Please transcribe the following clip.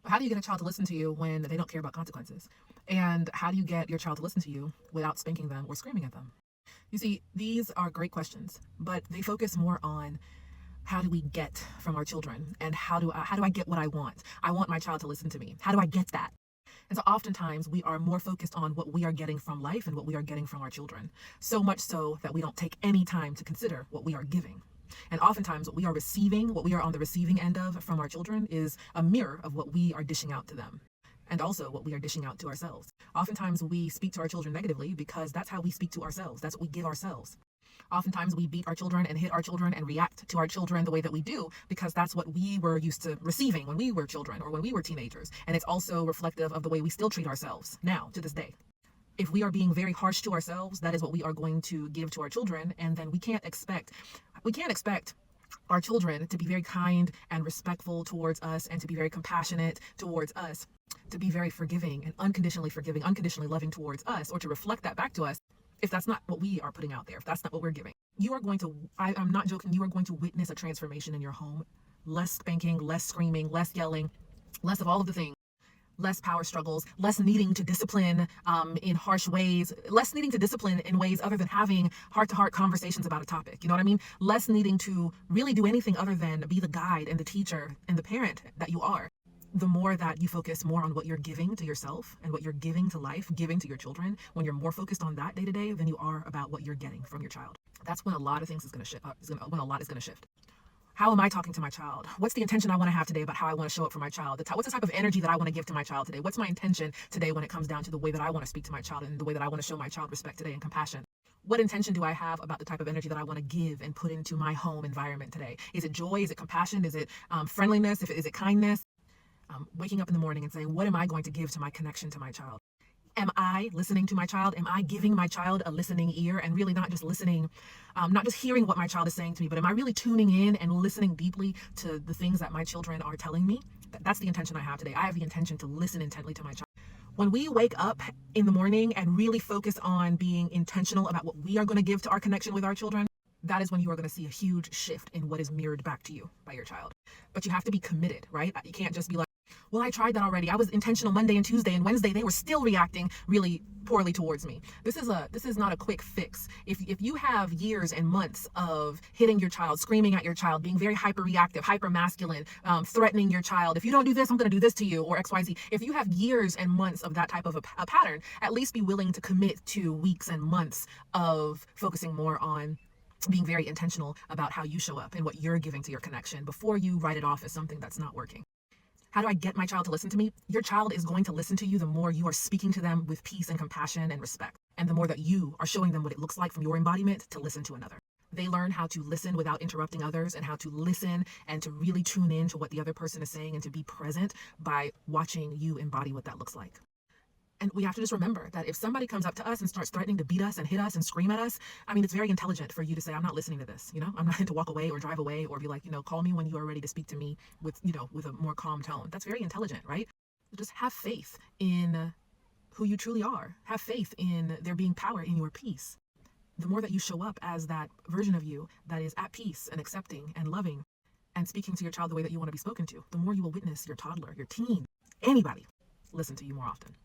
How do you get a child to listen to you when they don't care about consequences? And how do you get your child to listen to you without spanking them or screaming at them? You see, these are great questions, but they focus more on how do we get from our children, and how do I get what I want? I want my child to listen to me. How do I get that? And so oftentimes we are more focused on what we are getting from life and what we are getting from our children. So much so that we don't take any time to consider what we are giving. And oftentimes what we are receiving, what we are on the receiving end of from our children, is a mirror of what we are dishing out to them. And also what we are dishing out to ourselves. Oftentimes we speak to our children negatively because that's how we speak to ourselves. That's what we give ourselves. Oftentimes we beat our children and hit our children and react to our children the way that we do because that's what we were used to receiving when we were children or when we were teenagers. And it's also reflective of the way we still treat ourselves now to this day. If we are being very harsh to ourselves, that is what we are going to give to our children. And then we can't expect our children to be very kind and respectful towards us, and to be very compassionate towards us, to be very forgiving and unconditionally loving towards us, or to reflect that back to us, if that's not what we are putting out there, if that's not what we're giving. You are going to, I'm not joking, you are going to witness a transformation in your home. Less spanking, less screaming, less yelling, less of all of the things. Less power struggles, less needing to discipline in harsh ways, less needing to discipline in ways other than having heart-to-heart conversations about a topic. You know what I mean? Less needing to really do anything other than be the guide and the teacher and the parent that you are. The more that you focus more on what you're giving to yourself and what you're giving to life, giving to your children, when you're more focused on that day to day than you are about what you're getting from your child. That's when a lot of things is going to shift. When a lot is going to shift. How am I talking to my child? What's the intention I want to have today about how I want to show up for my child? What's the type of energy that I want to give to my child today? What's my intention today when it comes down to the way that I want to speak to my child and the way that I want to show my child respect today and compassion? What intention do I have about the type of energy that I want to give and put into my home environment today? Is it joy? Is it compassion? Is it friendliness? Is it kindness? Waking up in the morning and saying, what am I going to give to my connection to my child? Am I listening to my child? Am I giving my child a listening ear, and really not just listening, not just hearing what my child is saying to me, but am I really tuning in and listening deeply to the things that my children are telling me? That's the intention I have today. I have the intention to listen intently to my child. When we wake up in the morning and really focus on being intentional about what we are going to give to our connection with our children, that is when you are going to see a huge shift in what is mirrored back to you by your child. But you have to be committed, right? You can't just be like, well, I tried that already. I was intentional Monday and Tuesday, and Wednesday they were still reacting really poorly towards me. This is not a quick fix. If you have years and months of hitting your child, screaming at your child, being very hyper reactive, hyper masculine, threatening your child, if you don't do this, I'm going to do this to you, or XYZ. If you have years and months of that type of a pattern, at least be willing to commit to weeks and months of focusing more on being very intentional about how you show up and what you're giving to your connection before you write it off as something that's not working. How do I get my child to listen to me? Your child is going to listen to you the more you are speaking to them with peace and compassion and respect, and the more that you are showing them what it looks like from your embodiment to listen to another. They learn how to listen without interrupting others, and how to listen and to really tune in to what the other person is saying and to be present by watching you embody what that looks like. And we have to just remember that if somebody comes up to us and starts threatening to beat us and hit us and scream at us, I mean, it's very intelligent for you to say, I'm not listening to this. I'm not going to walk away or drive away or be like, call me when you are ready to speak to me with a more calm tone. That's very intelligent, right? Just have faith in who you truly are. Have faith in there being power in your peace. The more that you show up as that version of you that is at peace and accepting and loving and speaking to your child the way that you want to be spoken to, the more you will witness your toddler, your teen, anybody listen to you more often.